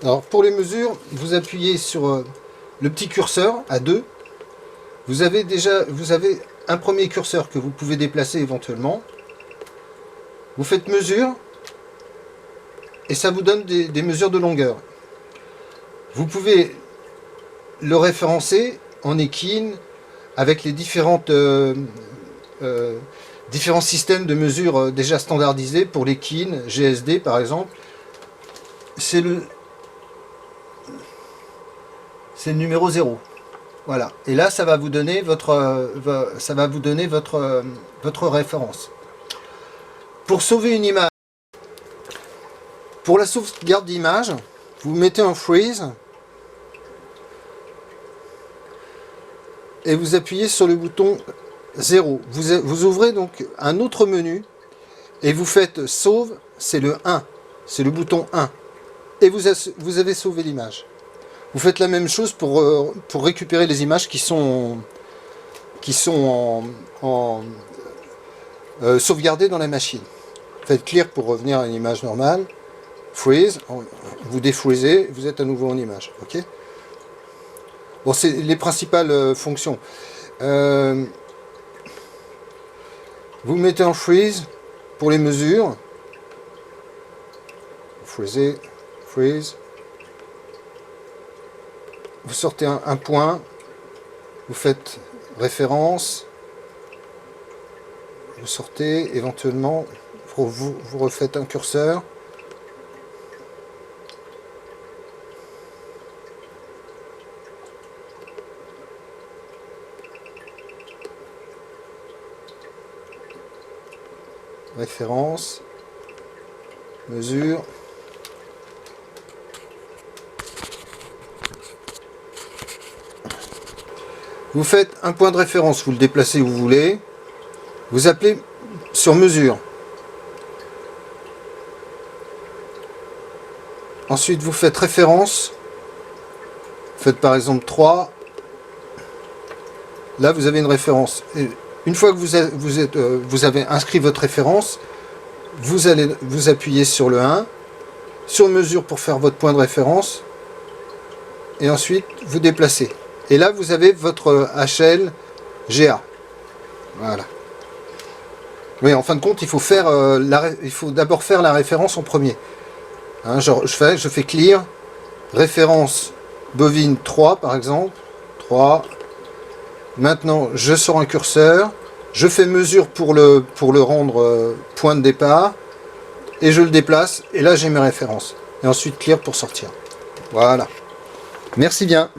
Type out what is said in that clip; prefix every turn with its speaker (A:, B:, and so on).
A: Alors pour les mesures, vous appuyez sur le petit curseur à 2. Vous avez un premier curseur que vous pouvez déplacer éventuellement. Vous faites mesure et ça vous donne des mesures de longueur. Vous pouvez le référencer en équine avec les différents systèmes de mesure déjà standardisés pour l'équine, GSD par exemple. C'est le numéro 0. Voilà. Et là, ça va vous donner votre référence. Pour sauver une image, pour la sauvegarde d'image, vous mettez en freeze et vous appuyez sur le bouton 0. Vous ouvrez donc un autre menu et vous faites sauve, c'est le 1, c'est le bouton 1. Et vous avez sauvé l'image. Vous faites la même chose pour récupérer les images qui sont sauvegardées dans la machine. Faites clear pour revenir à une image normale. Freeze, vous défreezez, vous êtes à nouveau en image. Ok. Bon, c'est les principales fonctions. Vous mettez en freeze pour les mesures. Freezez, freeze. Vous sortez un point, vous faites référence, vous sortez éventuellement, vous refaites un curseur. Référence, mesure. Vous faites un point de référence, vous le déplacez où vous voulez. Vous appelez sur mesure. Ensuite, vous faites référence. Faites par exemple 3. Là, vous avez une référence. Et une fois que vous avez inscrit votre référence, vous appuyez sur le 1, sur mesure pour faire votre point de référence, et ensuite vous déplacez. Et là, vous avez votre HL GA. Voilà. Oui, en fin de compte, il faut d'abord faire la référence en premier. Hein, genre, je fais clear, référence bovine 3 par exemple. 3. Maintenant, je sors un curseur, je fais mesure pour le rendre point de départ, et je le déplace, et là j'ai mes références. Et ensuite clear pour sortir. Voilà. Merci bien.